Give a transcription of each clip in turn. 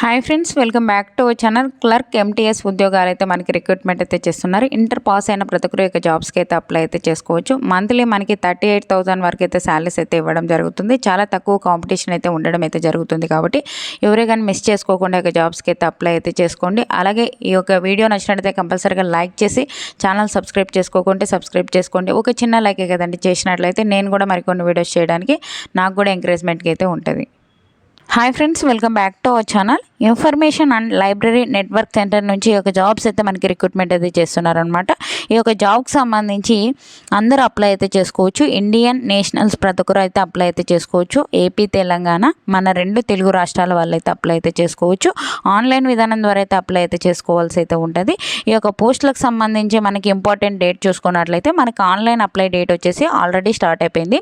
Hi friends, welcome back to our channel. Clerk MTS ఉద్యోగాలు అయితే మనకి రిక్రూట్మెంట్ అయితే చేస్తున్నారు. ఇంటర్ పాస్ అయిన ప్రతి ఒక్కరు యొక్క జాబ్స్కి అయితే అప్లై అయితే చేసుకోవచ్చు. మంత్లీ మనకి 38,000 వరకు అయితే శాలరీస్ అయితే ఇవ్వడం జరుగుతుంది. చాలా తక్కువ కాంపిటీషన్ అయితే ఉండడం అయితే జరుగుతుంది. కాబట్టి ఎవరే కానీ మిస్ చేసుకోకుండా ఈ జాబ్స్కి అయితే అప్లై అయితే చేసుకోండి. అలాగే ఈ యొక్క వీడియో నచ్చినట్లయితే కంపల్సరీగా లైక్ చేసి ఛానల్ సబ్స్క్రైబ్ చేసుకోకుంటే సబ్స్క్రైబ్ చేసుకోండి. ఒక చిన్న లైకే కదండి చేసినట్లయితే నేను కూడా మరికొన్ని వీడియోస్ చేయడానికి నాకు కూడా ఎంకరేజ్మెంట్కి అయితే ఉంటుంది. Hi friends, welcome back to our channel. Information and library network centre నుంచి ఈ యొక్క జాబ్స్ అయితే మనకి రిక్రూట్మెంట్ అయితే చేస్తున్నారనమాట. ఈ యొక్క జాబ్కి సంబంధించి అందరూ అప్లై అయితే చేసుకోవచ్చు. ఇండియన్ నేషనల్స్ ప్రతి ఒక్కరు అయితే అప్లై అయితే చేసుకోవచ్చు. ఏపీ, తెలంగాణ మన 2 తెలుగు రాష్ట్రాల వాళ్ళు అయితే అప్లై అయితే చేసుకోవచ్చు. ఆన్లైన్ విధానం ద్వారా అయితే అప్లై అయితే చేసుకోవాల్సి అయితే ఉంటుంది. ఈ యొక్క పోస్టులకు సంబంధించి మనకి ఇంపార్టెంట్ డేట్ చూసుకున్నట్లయితే మనకి ఆన్లైన్ అప్లై డేట్ వచ్చేసి ఆల్రెడీ స్టార్ట్ అయిపోయింది.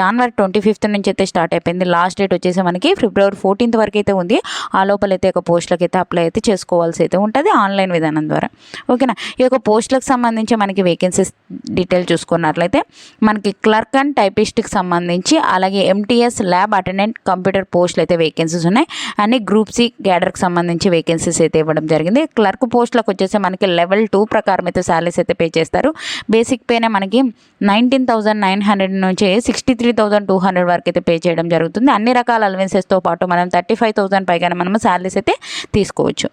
జనవరి 25th నుంచి అయితే స్టార్ట్ అయిపోయింది. లాస్ట్ డేట్ వచ్చేసి మనకి ఫిబ్రవరి 14th వరకు అయితే ఉంది. ఆ లోపల అయితే ఒక పోస్టులకు అయితే అప్లై అయితే చేసుకోవాల్సి అయితే ఉంటుంది ఆన్లైన్ విధానం ద్వారా. ఓకేనా. ఈ యొక్క పోస్టులకు సంబంధించి మనకి వేకెన్సీస్ డీటెయిల్ చూసుకున్నట్లయితే మనకి క్లర్క్ అండ్ టైపిస్ట్కి సంబంధించి, అలాగే ఎంటీఎస్ ల్యాబ్ అటెండెంట్ కంప్యూటర్ పోస్టులు అయితే వేకెన్సీస్ ఉన్నాయి. అన్ని గ్రూప్ సి క్యాడర్కి సంబంధించి వేకెన్సీస్ అయితే ఇవ్వడం జరిగింది. క్లర్క్ పోస్టులకు వచ్చేసి మనకి లెవెల్ 2 ప్రకారం అయితే శాలరీస్ అయితే పే చేస్తారు. బేసిక్ పేనే మనకి 19,900 నుంచి 63,200 వరకు అయితే పే చేయడం జరుగుతుంది. అన్ని రకాల అలవెన్సెస్తో పాటు మనం 35,000 పైగానే మనం శాలరీస్ అయితే తీసుకోవచ్చు.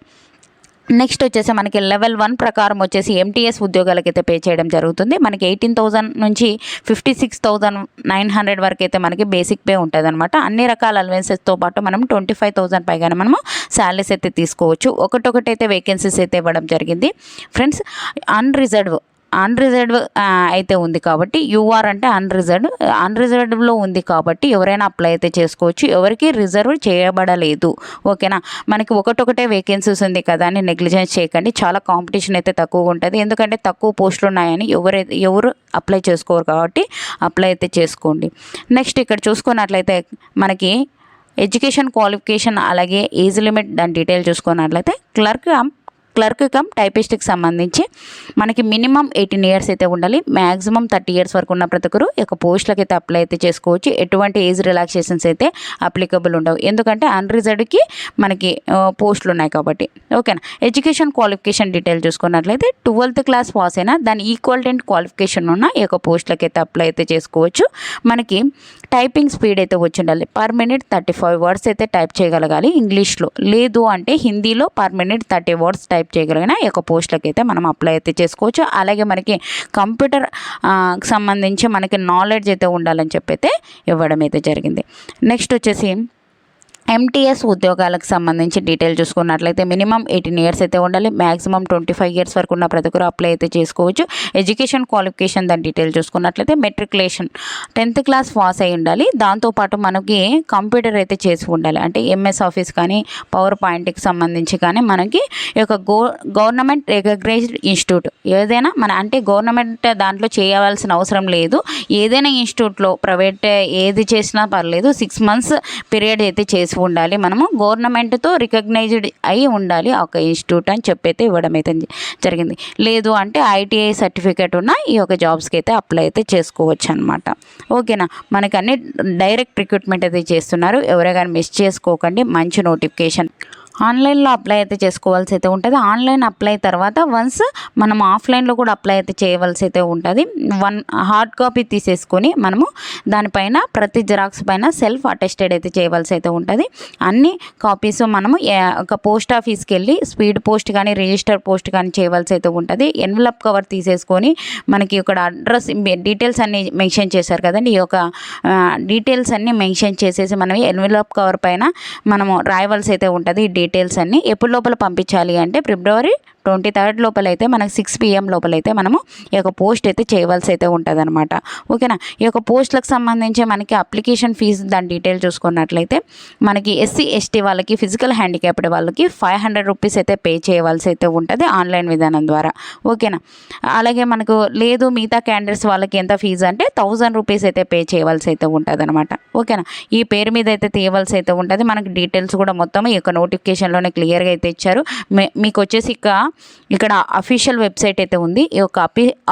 నెక్స్ట్ వచ్చేసి మనకి లెవెల్ 1 ప్రకారం వచ్చేసి ఎంటీఎస్ ఉద్యోగాలకి అయితే పే చేయడం జరుగుతుంది. మనకి 18,000 నుంచి 56,900 వరకు అయితే మనకి బేసిక్ పే ఉంటుంది అనమాట. అన్ని రకాల అలవెన్సెస్తో పాటు మనం 25,000 పైగానే మనము శాలరీస్ అయితే తీసుకోవచ్చు. ఒకటైతే వేకెన్సీస్ అయితే ఇవ్వడం జరిగింది ఫ్రెండ్స్. అన్రిజర్వ్డ్ అయితే ఉంది కాబట్టి, యూఆర్ అంటే అన్రిజర్వ్డ్లో ఉంది కాబట్టి ఎవరైనా అప్లై అయితే చేసుకోవచ్చు. ఎవరికి రిజర్వ్ చేయబడలేదు. ఓకేనా. మనకి ఒకటే వేకెన్సీస్ ఉంది కదా అని నెగ్లిజెన్స్ చేయకండి. చాలా కాంపిటీషన్ అయితే తక్కువగా ఉంటుంది. ఎందుకంటే తక్కువ పోస్టులు ఉన్నాయని ఎవరు అప్లై చేసుకోరు కాబట్టి అప్లై అయితే చేసుకోండి. నెక్స్ట్ ఇక్కడ చూసుకున్నట్లయితే మనకి ఎడ్యుకేషన్ క్వాలిఫికేషన్ అలాగే ఏజ్ లిమిట్ దాని డీటెయిల్ చూసుకున్నట్లయితే క్లర్క్ కమ్ టైపిస్ట్కి సంబంధించి మనకి మినిమం 18 years అయితే ఉండాలి. మ్యాక్సిమం 30 years వరకు ఉన్న ప్రతి ఒక్కరు ఈ యొక్క పోస్టులకు అయితే అప్లై అయితే చేసుకోవచ్చు. ఎటువంటి ఏజ్ రిలాక్సేషన్స్ అయితే అప్లికబుల్ ఉండవు. ఎందుకంటే అన్రిజర్వ్డ్కి మనకి పోస్టులు ఉన్నాయి కాబట్టి. ఓకేనా. ఎడ్యుకేషన్ క్వాలిఫికేషన్ డీటెయిల్ చూసుకున్నట్లయితే 12th class పాస్ అయినా దాని ఈక్వలెంట్ క్వాలిఫికేషన్ ఉన్న ఈ యొక్క పోస్టులకు అయితే అప్లై అయితే చేసుకోవచ్చు. మనకి టైపింగ్ స్పీడ్ అయితే వచ్చి ఉండాలి. పర్ మినిట్ 35 words అయితే టైప్ చేయగలగాలి ఇంగ్లీష్లో. లేదు అంటే హిందీలో పర్ మినిట్ 30 words టైప్ చేయగలిగిన ఈ యొక్క పోస్టులకి అయితే మనం అప్లై అయితే చేసుకోవచ్చు. అలాగే మనకి కంప్యూటర్ సంబంధించి మనకి నాలెడ్జ్ అయితే ఉండాలని చెప్పి అయితే ఇవ్వడం అయితే జరిగింది. నెక్స్ట్ వచ్చేసి ఎంటీఎస్ ఉద్యోగాలకు సంబంధించి డీటెయిల్ చూసుకున్నట్లయితే మినిమం 18 years అయితే ఉండాలి. మ్యాక్సిమం 25 years వరకు ఉన్న ప్రతి ఒక్కరు అప్లై అయితే చేసుకోవచ్చు. ఎడ్యుకేషన్ క్వాలిఫికేషన్ దాని డీటెయిల్ చూసుకున్నట్లయితే మెట్రికులేషన్ 10th class పాస్ అయి ఉండాలి. దాంతోపాటు మనకి కంప్యూటర్ అయితే చేసి ఉండాలి. అంటే ఎంఎస్ ఆఫీస్ కానీ పవర్ పాయింట్కి సంబంధించి కానీ మనకి ఈ యొక్క గవర్నమెంట్ రికగ్నైజ్డ్ ఇన్స్టిట్యూట్ ఏదైనా అంటే గవర్నమెంట్ దాంట్లో చేయవలసిన అవసరం లేదు. ఏదైనా ఇన్స్టిట్యూట్లో ప్రైవేట్ ఏది చేసినా పర్లేదు. 6 months పీరియడ్ అయితే చేసి ఉండాలి. మనము గవర్నమెంట్తో రికగ్నైజ్డ్ అయి ఉండాలి ఒక ఇన్స్టిట్యూట్ అని చెప్పైతే ఇవ్వడం అయితే జరిగింది. లేదు అంటే ఐటీఐ సర్టిఫికేట్ ఉన్న ఈ యొక్క జాబ్స్కి అయితే అప్లై అయితే చేసుకోవచ్చు అనమాట. ఓకేనా. మనకి అన్ని డైరెక్ట్ రిక్రూట్మెంట్ అయితే చేస్తున్నారు. ఎవరైనా కానీ మిస్ చేసుకోకండి. మంచి నోటిఫికేషన్. ఆన్లైన్లో అప్లై అయితే చేసుకోవాల్సి అయితే ఉంటుంది. ఆన్లైన్ అప్లై తర్వాత వన్స్ మనం ఆఫ్లైన్లో కూడా అప్లై అయితే చేయవలసి అయితే ఉంటుంది. 1 hard copy తీసేసుకొని మనము దానిపైన ప్రతి జిరాక్స్ పైన సెల్ఫ్ అటెస్టెడ్ అయితే చేయవలసి అయితే ఉంటుంది. అన్ని కాపీస్ మనము ఒక పోస్ట్ ఆఫీస్కి వెళ్ళి స్పీడ్ పోస్ట్ కానీ రిజిస్టర్ పోస్ట్ కానీ చేయవలసి అయితే ఉంటుంది. ఎన్వలప్ కవర్ తీసేసుకొని మనకి ఇక్కడ అడ్రస్ డీటెయిల్స్ అన్నీ మెన్షన్ చేశారు కదండి. ఈ యొక్క డీటెయిల్స్ అన్నీ మెన్షన్ చేసేసి మనం ఎన్వలప్ కవర్ పైన మనము రాయవలసి అయితే ఉంటుంది. డీటెయిల్స్ అన్నీ ఎప్పుడు లోపల పంపించాలి అంటే ఫిబ్రవరి 23rd లోపలైతే మనకు 6 PM లోపలైతే మనము ఈ యొక్క పోస్ట్ అయితే చేయవలసి అయితే ఉంటుంది అనమాట. ఓకేనా. ఈ యొక్క పోస్టులకు సంబంధించి మనకి అప్లికేషన్ ఫీజు దాని డీటెయిల్ చూసుకున్నట్లయితే మనకి SC ST వాళ్ళకి ఫిజికల్ హ్యాండిక్యాప్డ్ వాళ్ళకి 500 rupees అయితే పే చేయవలసి అయితే ఉంటుంది ఆన్లైన్ విధానం ద్వారా. ఓకేనా. అలాగే మనకు లేదు మిగతా క్యాండిడేట్స్ వాళ్ళకి ఎంత ఫీజు అంటే 1000 rupees అయితే పే చేయవలసి అయితే ఉంటుంది అనమాట. ఓకేనా. ఈ పేరు మీద అయితే తీయవలసి అయితే ఉంటుంది. మనకి డీటెయిల్స్ కూడా మొత్తం ఈ యొక్క నోటిఫికేషన్లోనే క్లియర్గా అయితే ఇచ్చారు. మీకు వచ్చేసి ఇక ఇక్కడ అఫీషియల్ వెబ్సైట్ అయితే ఉంది. ఈ యొక్క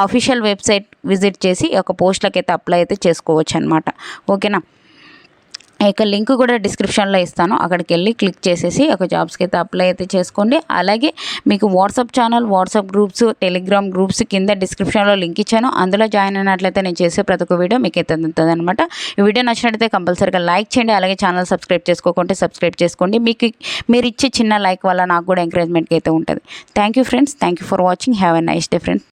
అఫీషియల్ వెబ్సైట్ విజిట్ చేసి ఈ యొక్క పోస్టులకి అయితే అప్లై అయితే చేసుకోవచ్చు అనమాట. ఓకేనా. ఇక లింక్ కూడా డిస్క్రిప్షన్లో ఇస్తాను, అక్కడికి వెళ్ళి క్లిక్ చేసేసి ఒక జాబ్స్కి అయితే అప్లై అయితే చేసుకోండి. అలాగే మీకు WhatsApp channel, WhatsApp groups, Telegram groups కింద డిస్క్రిప్షన్లో లింక్ ఇచ్చాను. అందులో జాయిన్ అయినట్లయితే నేను చేసే ప్రతి ఒక్క వీడియో మీకు అయితే అందుతుంది అనమాట. ఈ వీడియో నచ్చినట్లయితే కంపల్సరీగా లైక్ చేయండి. అలాగే ఛానల్ సబ్స్క్రైబ్ చేసుకోకుంటే సబ్స్క్రైబ్ చేసుకోండి. మీకు మీరు ఇచ్చే చిన్న లైక్ వల్ల నాకు కూడా ఎంకరేజ్మెంట్కి అయితే ఉంటుంది. Thank you friends. Thank you for watching. Have a nice day friends.